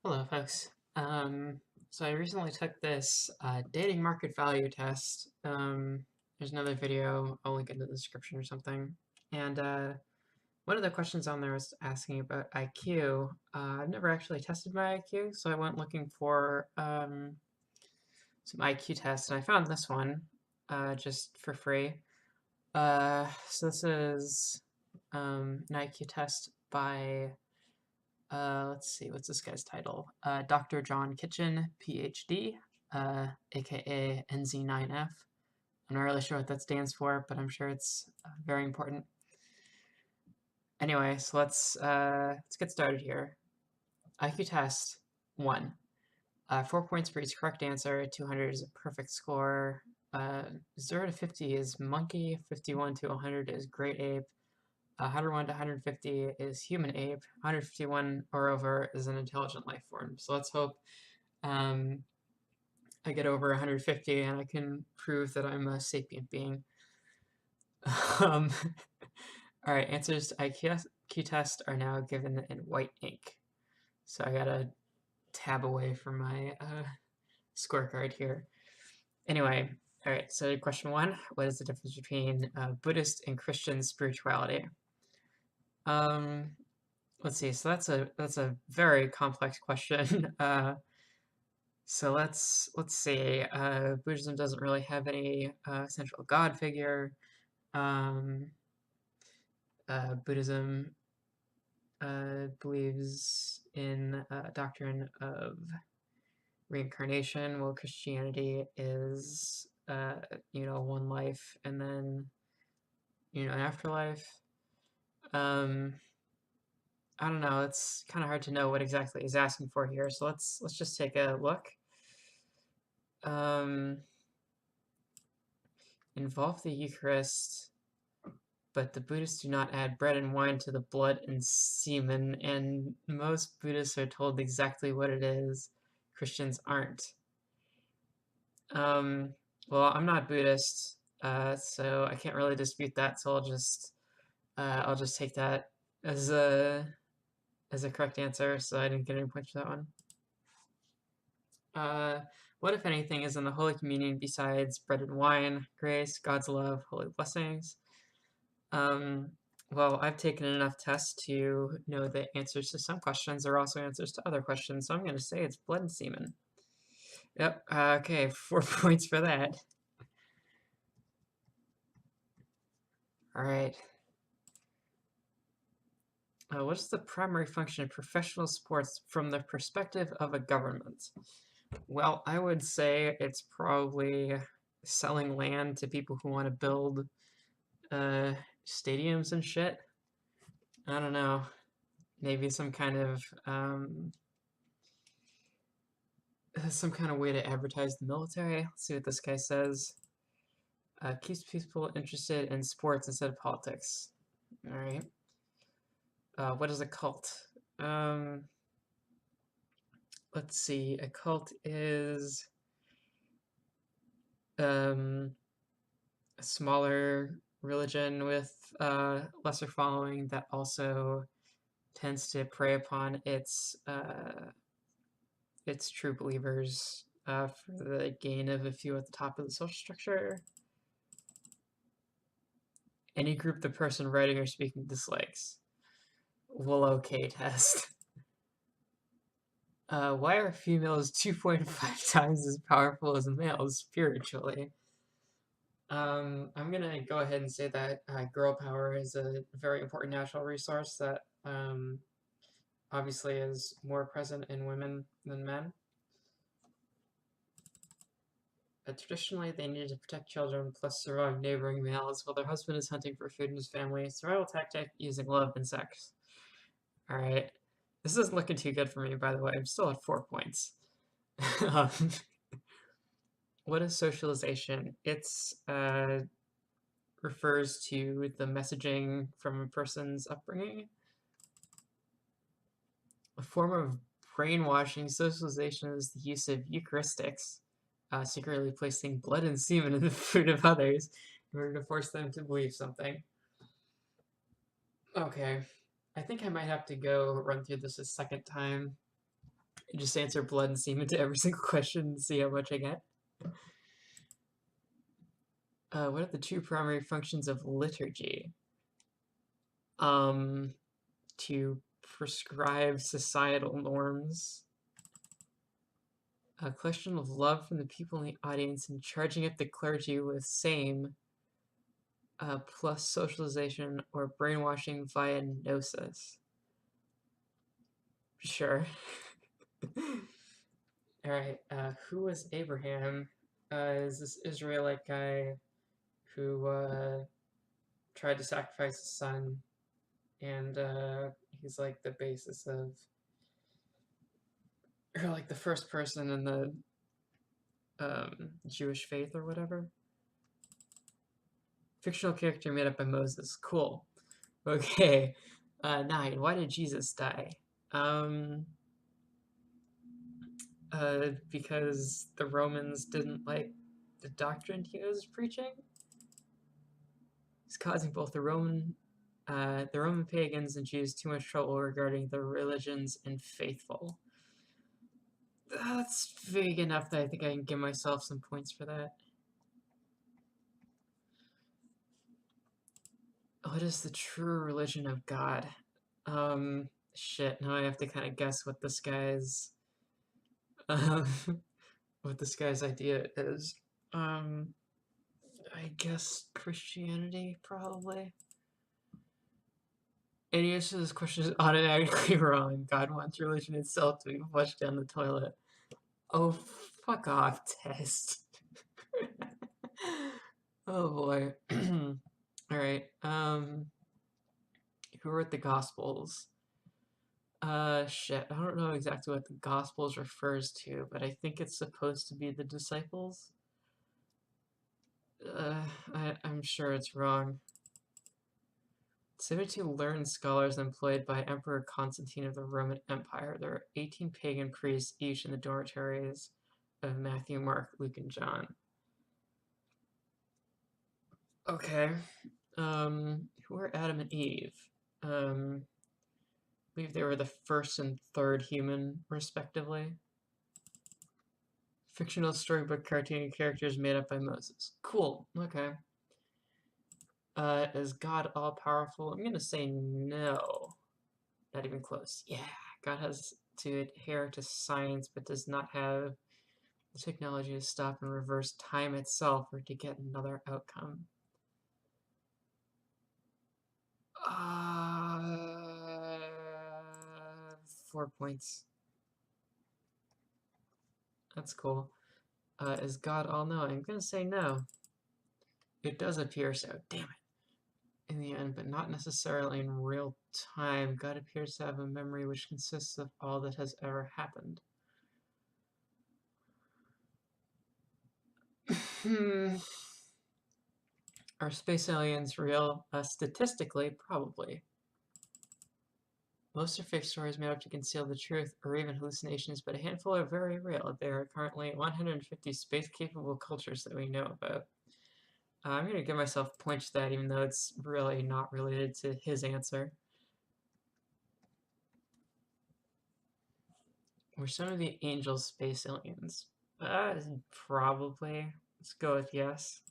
Hello, folks. So I recently took this dating market value test. There's another video, I'll link in the description or something. And one of the questions on there was asking about IQ. I've never actually tested my IQ, so I went looking for some IQ tests, and I found this one just for free. So this is an IQ test by let's see, what's this guy's title? Dr. John Kitchen, PhD, aka NZ9F. I'm not really sure what that stands for, but I'm sure it's very important. Anyway, so let's get started here. IQ test 1. 4 points for each correct answer. 200 is a perfect score. 0 to 50 is monkey. 51 to 100 is great ape. 101 to 150 is human ape. 151 or over is an intelligent life form. So let's hope I get over 150 and I can prove that I'm a sapient being. All right, answers to IQ test are now given in white ink. So I gotta tab away from my scorecard here. Anyway, all right, so question 1, what is the difference between Buddhist and Christian spirituality? Let's see, so that's a very complex question. So let's see. Buddhism doesn't really have any central God figure. Um, Buddhism believes in a doctrine of reincarnation, while Christianity is one life and then an afterlife. I don't know. It's kind of hard to know what exactly he's asking for here. So let's just take a look. Involve the Eucharist, but the Buddhists do not add bread and wine to the blood and semen, and most Buddhists are told exactly what it is. Christians aren't. Well, I'm not Buddhist, so I can't really dispute that. So I'll just take that as a correct answer. So I didn't get any points for that one. What, if anything, is in the Holy Communion besides bread and wine, grace, God's love, holy blessings? Well, I've taken enough tests to know the answers to some questions are also answers to other questions, so I'm going to say it's blood and semen. Yep, okay, 4 points for that. Alright. What is the primary function of professional sports from the perspective of a government? Well, I would say it's probably selling land to people who want to build stadiums and shit. I don't know. Maybe some kind of way to advertise the military. Let's see what this guy says. Keeps people interested in sports instead of politics. All right. What is a cult? Let's see. A cult is a smaller religion with lesser following that also tends to prey upon its true believers for the gain of a few at the top of the social structure. Any group the person writing or speaking dislikes. Well, okay, test. Why are females 2.5 times as powerful as males spiritually? I'm gonna go ahead and say that girl power is a very important natural resource that obviously is more present in women than men. Traditionally, they needed to protect children plus survive neighboring males while their husband is hunting for food in his family. Survival tactic using love and sex. Alright. This isn't looking too good for me, by the way. I'm still at 4 points. What is socialization? It's refers to the messaging from a person's upbringing. A form of brainwashing socialization is the use of Eucharistics, secretly placing blood and semen in the food of others in order to force them to believe something. Okay, I think I might have to go run through this a second time Just answer blood and semen to every single question and see how much I get. What are the two primary functions of liturgy? To prescribe societal norms. A question of love from the people in the audience and charging up the clergy with same, plus socialization or brainwashing via gnosis. Sure. Alright, who was Abraham? Is this Israelite guy who tried to sacrifice his son, and he's like the basis of, or like the first person in the Jewish faith or whatever. Fictional character made up by Moses. Cool. Okay. 9. Why did Jesus die? Because the Romans didn't like the doctrine he was preaching. He's causing both the Roman pagans and Jews too much trouble regarding their religions and faithful. That's vague enough that I think I can give myself some points for that. What is the true religion of God? Shit, now I have to kind of guess what this guy's what this guy's idea is. I guess Christianity, probably. Any answer to this question is automatically wrong. God wants religion itself to be flushed down the toilet. Oh, fuck off, test. Oh boy. Alright, who wrote the Gospels? Shit, I don't know exactly what the Gospels refers to, but I think it's supposed to be the disciples. I'm sure it's wrong. 72 learned scholars employed by Emperor Constantine of the Roman Empire. There are 18 pagan priests each in the dormitories of Matthew, Mark, Luke, and John. Okay. Who are Adam and Eve? I believe they were the first and third human, respectively. Fictional storybook cartoon characters made up by Moses. Cool. Okay. Is God all-powerful? I'm gonna say no. Not even close. Yeah, God has to adhere to science, but does not have the technology to stop and reverse time itself or to get another outcome. 4 points. That's cool. Is God all-knowing? I'm gonna say no. It does appear so. Damn it. In the end, but not necessarily in real time. God appears to have a memory which consists of all that has ever happened. Are space aliens real? Statistically, probably. Most are fake stories made up to conceal the truth, or even hallucinations, but a handful are very real. There are currently 150 space-capable cultures that we know about. I'm going to give myself points to that, even though it's really not related to his answer. Were some of the angels space aliens? Probably. Let's go with yes.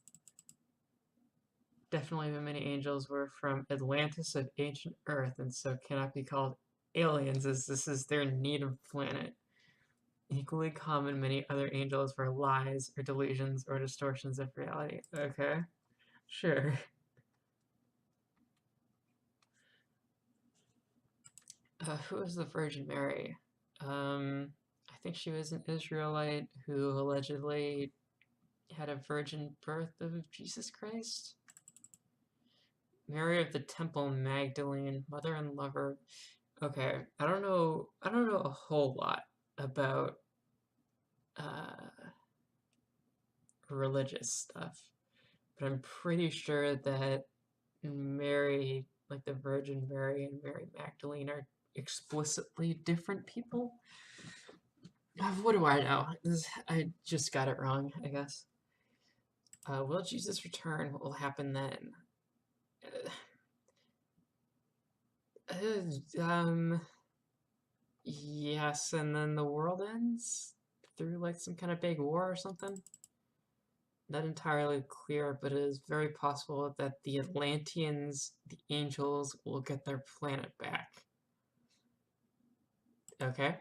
Definitely the many angels were from Atlantis of ancient Earth, and so cannot be called aliens, as this is their native planet. Equally common, many other angels were lies or delusions or distortions of reality. Okay, sure. Who is the Virgin Mary? I think she was an Israelite who allegedly had a virgin birth of Jesus Christ. Mary of the Temple Magdalene, mother and lover. Okay, I don't know a whole lot about religious stuff, but I'm pretty sure that Mary, like the Virgin Mary and Mary Magdalene, are explicitly different people. What do I know? I just got it wrong, I guess. Will Jesus return? What will happen then? Yes, and then the world ends through like some kind of big war or something. Not entirely clear, but it is very possible that the Atlanteans, the angels, will get their planet back. Okay.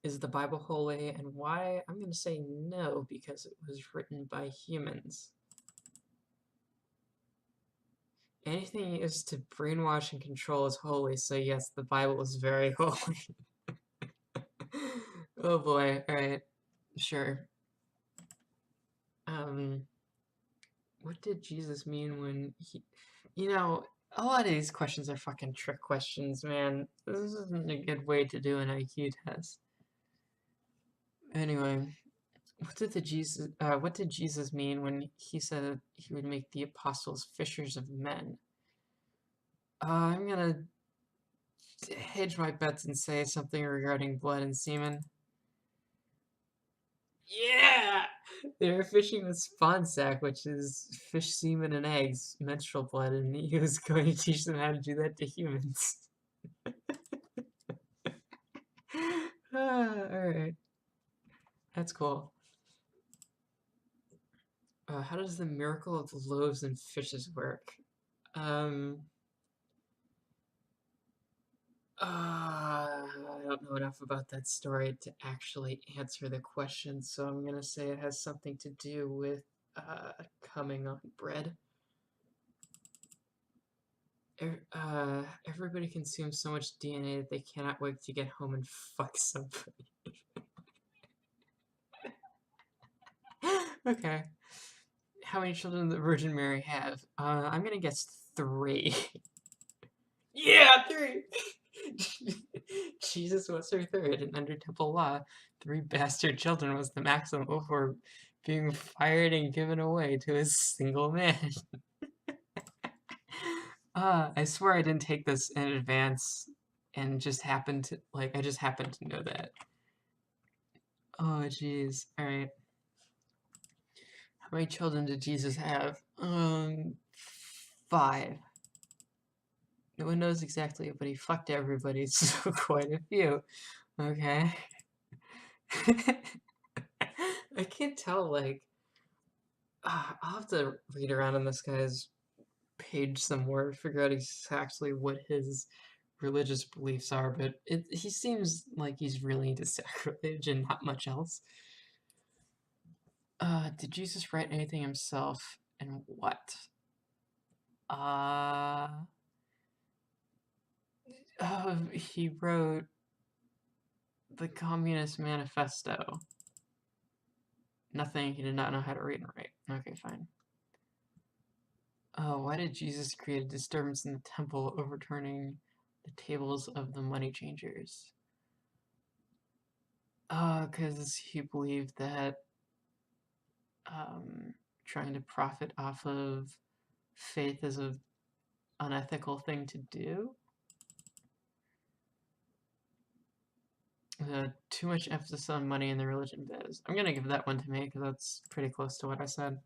Is the Bible holy, and why? I'm going to say no, because it was written by humans. Anything used to brainwash and control is holy, so yes, the Bible is very holy. Oh boy, alright, sure. What did Jesus mean when he... You know, a lot of these questions are fucking trick questions, man. This isn't a good way to do an IQ test. Anyway, what did Jesus mean when he said he would make the apostles fishers of men? I'm gonna hedge my bets and say something regarding blood and semen. Yeah! They were fishing with spawn sack, which is fish semen and eggs, menstrual blood, and he was going to teach them how to do that to humans. Alright. That's cool. How does the miracle of loaves and fishes work? I don't know enough about that story to actually answer the question, so I'm gonna say it has something to do with coming on bread. Everybody consumes so much DNA that they cannot wait to get home and fuck somebody. Okay. How many children did the Virgin Mary have? I'm gonna guess 3. Yeah, 3! Jesus was her third, and under temple law, 3 bastard children was the maximum before being fired and given away to a single man. I swear I didn't take this in advance and just happened to, I just happened to know that. Oh, jeez. Alright. How many children did Jesus have? 5. No one knows exactly, but he fucked everybody, so quite a few. Okay. I can't tell, I'll have to read around on this guy's page some more to figure out exactly what his religious beliefs are, but he seems like he's really into sacrilege and not much else. Did Jesus write anything himself, and what? He wrote the Communist Manifesto. Nothing, he did not know how to read and write. Okay, fine. Why did Jesus create a disturbance in the temple, overturning the tables of the money changers? Because he believed that trying to profit off of faith is an unethical thing to do. Too much emphasis on money in the religion biz. I'm gonna give that one to me because that's pretty close to what I said.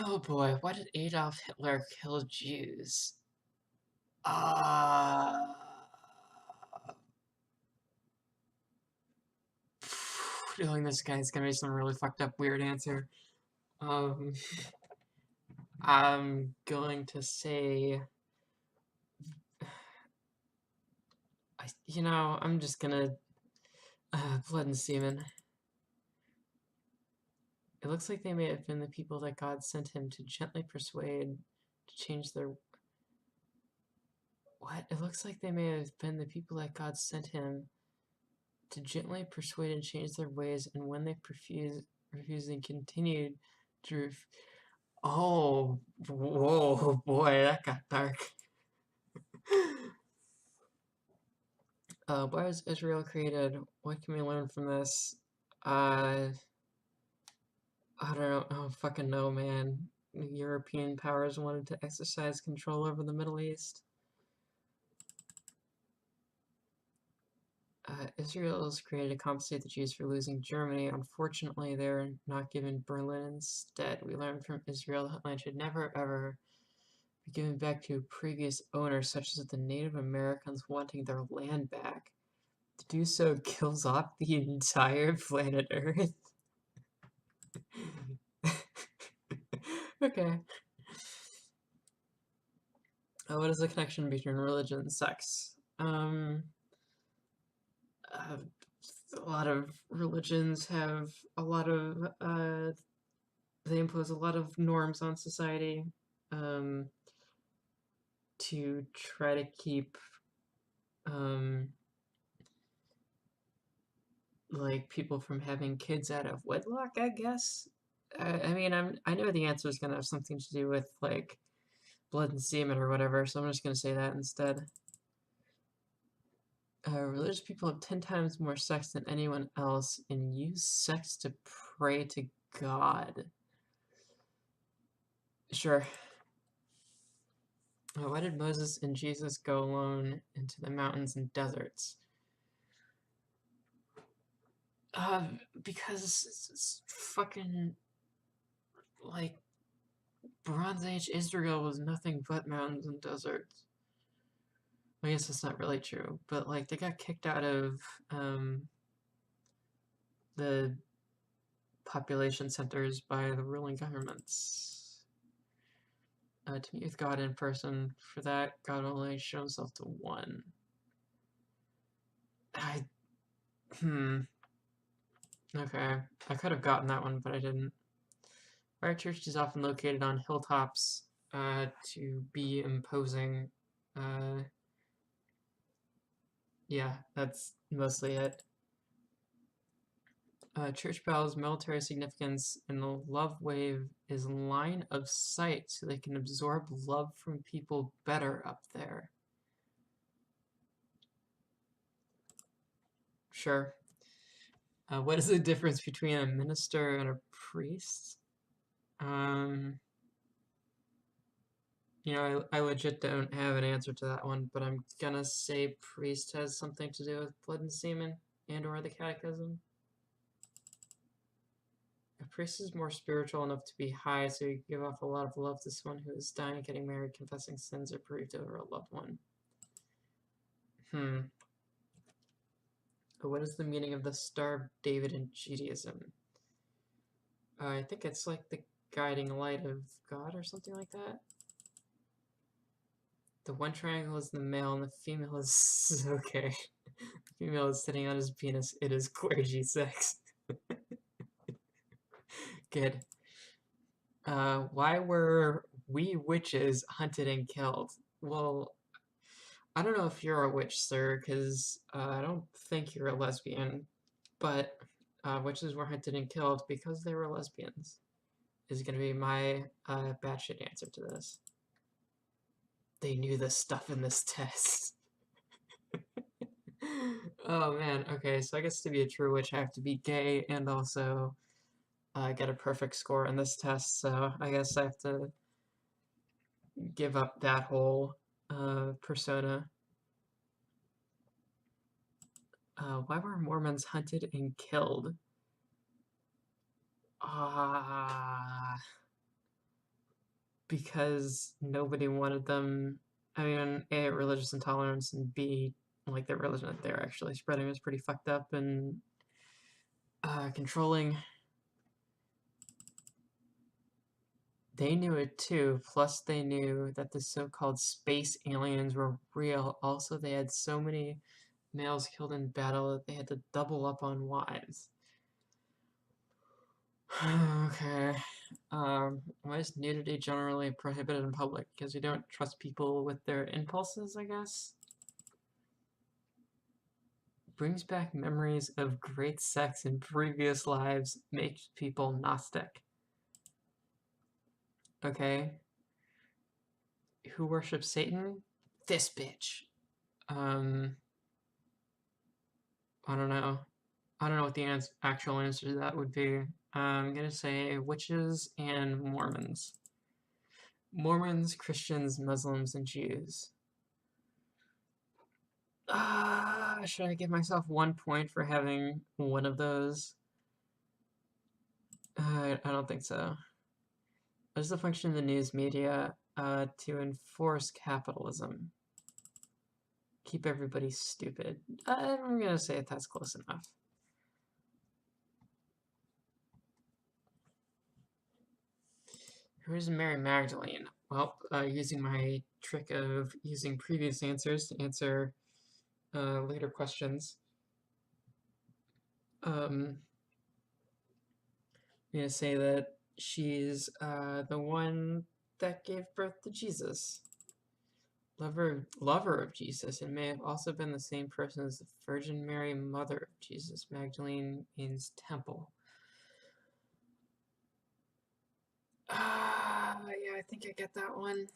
Oh boy, why did Adolf Hitler kill Jews? Feeling this guy's gonna be some really fucked up weird answer. Um, I'm going to say, I'm just gonna, blood and semen. It looks like they may have been the people that God sent him to gently persuade to change their... What? It looks like they may have been the people that God sent him to gently persuade and change their ways, and when they refused and continued to... Oh, whoa, boy, that got dark. Why was Israel created? What can we learn from this? I don't know. I don't fucking know, man. The European powers wanted to exercise control over the Middle East. Israel has created to compensate the Jews for losing Germany. Unfortunately, they're not given Berlin instead. We learned from Israel that land should never ever be given back to previous owners, such as the Native Americans wanting their land back. To do so kills off the entire planet Earth. Okay. What is the connection between religion and sex? A lot of religions have a lot of they impose a lot of norms on society um, to try to keep like people from having kids out of wedlock, I guess. I mean, I know the answer is gonna have something to do with like blood and semen or whatever, so I'm just gonna say that instead. Religious people have 10 times more sex than anyone else and use sex to pray to God. Sure. Why did Moses and Jesus go alone into the mountains and deserts? Because it's fucking, like, Bronze Age Israel was nothing but mountains and deserts. I guess that's not really true, but, like, they got kicked out of, the population centers by the ruling governments. To meet with God in person, for that, God only showed himself to one. Okay, I could have gotten that one, but I didn't. Our church is often located on hilltops to be imposing. Yeah, that's mostly it. Church bells, military significance, and the love wave is line of sight so they can absorb love from people better up there. Sure. What is the difference between a minister and a priest? You know, I legit don't have an answer to that one, but I'm gonna say priest has something to do with blood and semen and or the catechism. A priest is more spiritual enough to be high, so you give off a lot of love to someone who is dying, getting married, confessing sins, or bereaved over a loved one. But what is the meaning of the Star of David in Judaism? I think it's like the guiding light of God or something like that. The one triangle is the male and the female is okay. The female is sitting on his penis. It is clergy sex. Good. Why were we witches hunted and killed? Well, I don't know if you're a witch, sir, because I don't think you're a lesbian, but witches were hunted and killed because they were lesbians, is going to be my batshit answer to this. They knew the stuff in this test. Oh man, okay, so I guess to be a true witch, I have to be gay and also get a perfect score in this test, so I guess I have to give up that whole persona. Why were Mormons hunted and killed? Because nobody wanted them. I mean, A, religious intolerance, and B, like the religion that they're actually spreading is pretty fucked up and controlling. They knew it too, plus they knew that the so-called space aliens were real. Also, they had so many males killed in battle that they had to double up on wives. Okay. Why is nudity generally prohibited in public? Because you don't trust people with their impulses, I guess? Brings back memories of great sex in previous lives, makes people Gnostic. Okay. Who worships Satan? This bitch. I don't know. I don't know what the actual answer to that would be. I'm gonna say witches and Mormons. Mormons, Christians, Muslims, and Jews. Should I give myself 1 point for having one of those? I don't think so. What is the function of the news media to enforce capitalism? Keep everybody stupid. I'm gonna say that's close enough. Who is Mary Magdalene? Well, using my trick of using previous answers to answer later questions. I'm gonna say that she's the one that gave birth to Jesus. Lover of Jesus, and may have also been the same person as the Virgin Mary, mother of Jesus. Magdalene means temple. Yeah, I think I get that one.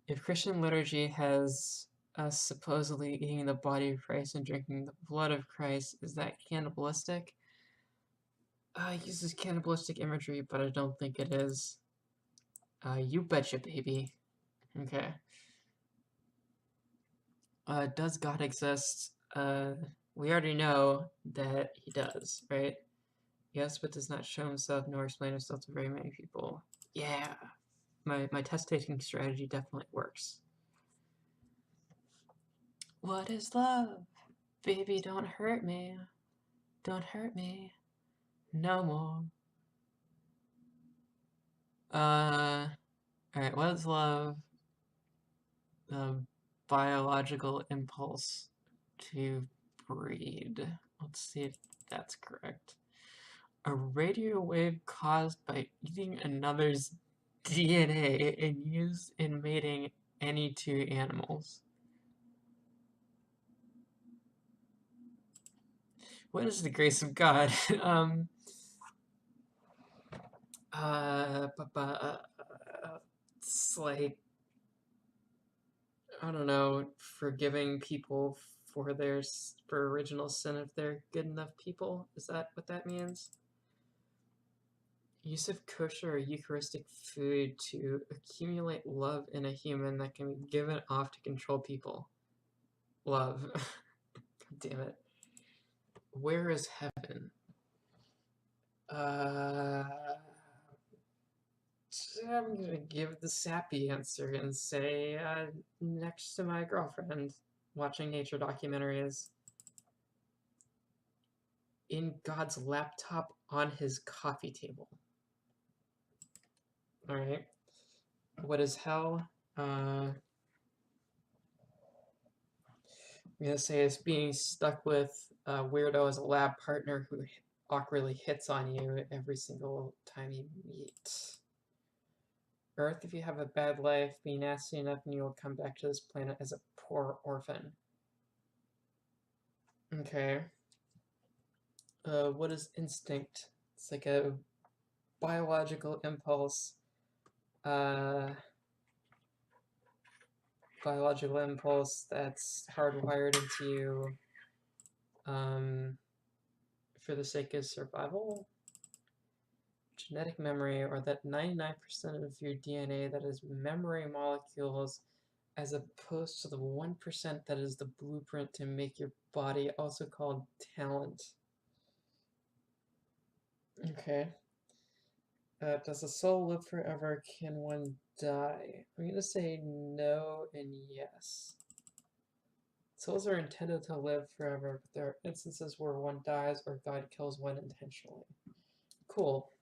If Christian liturgy has us supposedly eating the body of Christ and drinking the blood of Christ, is that cannibalistic? It uses cannibalistic imagery, but I don't think it is. You betcha, baby. Okay. Does God exist? We already know that he does, right? Yes, but does not show himself nor explain himself to very many people. Yeah, my test taking strategy definitely works. What is love? Baby, don't hurt me. Don't hurt me. No more. Alright, what is love? The biological impulse to breed. Let's see if that's correct. A radio wave caused by eating another's DNA and used in mating any two animals. What is the grace of God? It's like, I don't know, forgiving people for for original sin if they're good enough people. Is that what that means? Use of kosher or Eucharistic food to accumulate love in a human that can be given off to control people. Love. God damn it. Where is heaven? I'm gonna give the sappy answer and say next to my girlfriend, watching nature documentaries. In God's laptop on his coffee table. Alright. What is hell? I'm gonna say it's being stuck with a weirdo as a lab partner who awkwardly hits on you every single time you meet. Earth, if you have a bad life, be nasty enough and you will come back to this planet as a poor orphan. Okay. What is instinct? It's like a biological impulse. Biological impulse that's hardwired into you for the sake of survival. Genetic memory, or that 99% of your DNA that is memory molecules as opposed to the 1% that is the blueprint to make your body, also called talent. Okay. Does the soul live forever? Can one die? I'm going to say no and yes. Souls are intended to live forever, but there are instances where one dies or God kills one intentionally. Cool.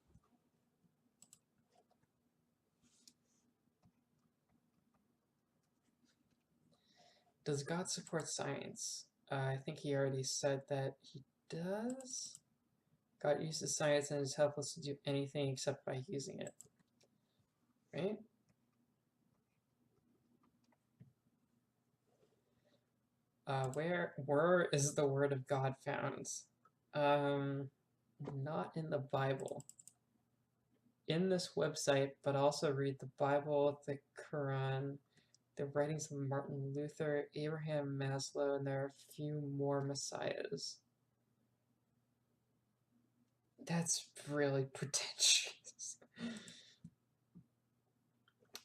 Does God support science? I think he already said that he does. God uses science and is helpless to do anything except by using it. Right? Where is the word of God found? Not in the Bible. In this website, but also read the Bible, the Quran, the writings of Martin Luther, Abraham Maslow, and there are a few more messiahs. That's really pretentious.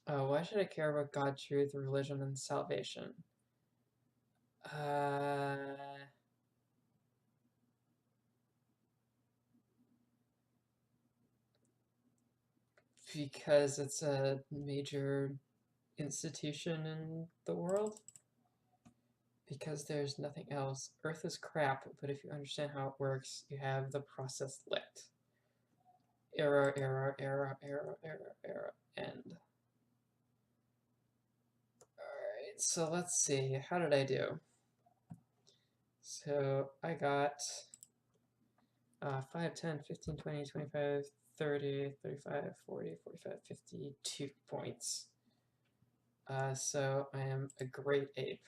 Why should I care about God, truth, religion, and salvation? Because it's a major institution in the world. Because there's nothing else. Earth is crap, but if you understand how it works, you have the process licked. Error, error, error, error, error, error, end. Alright, so let's see. How did I do? So I got 5, 10, 15, 20, 25, 30, 35, 40, 45, 52 points. So I am a great ape.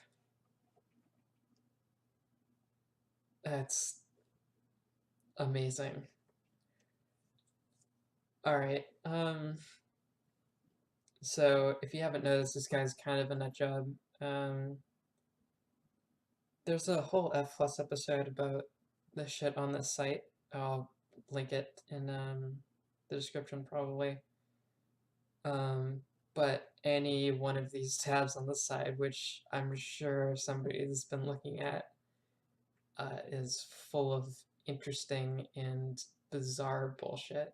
That's amazing. Alright, so if you haven't noticed, this guy's kind of a nut job. There's a whole F plus episode about this shit on this site. I'll link it in the description probably. But any one of these tabs on the side, which I'm sure somebody's been looking at, is full of interesting and bizarre bullshit.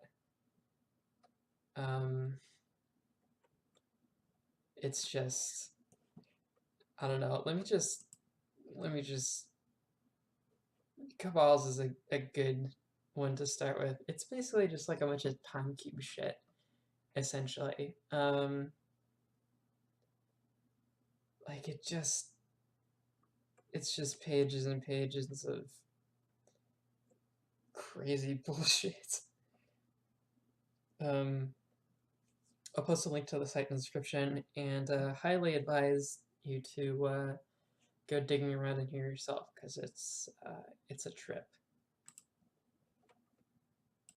It's just, I don't know. Let me just, Cabals is a good one to start with. It's basically just like a bunch of time cube shit, essentially. Like it's just pages and pages of crazy bullshit. I'll post a link to the site in the description, and highly advise you to go digging around in here yourself, because it's a trip.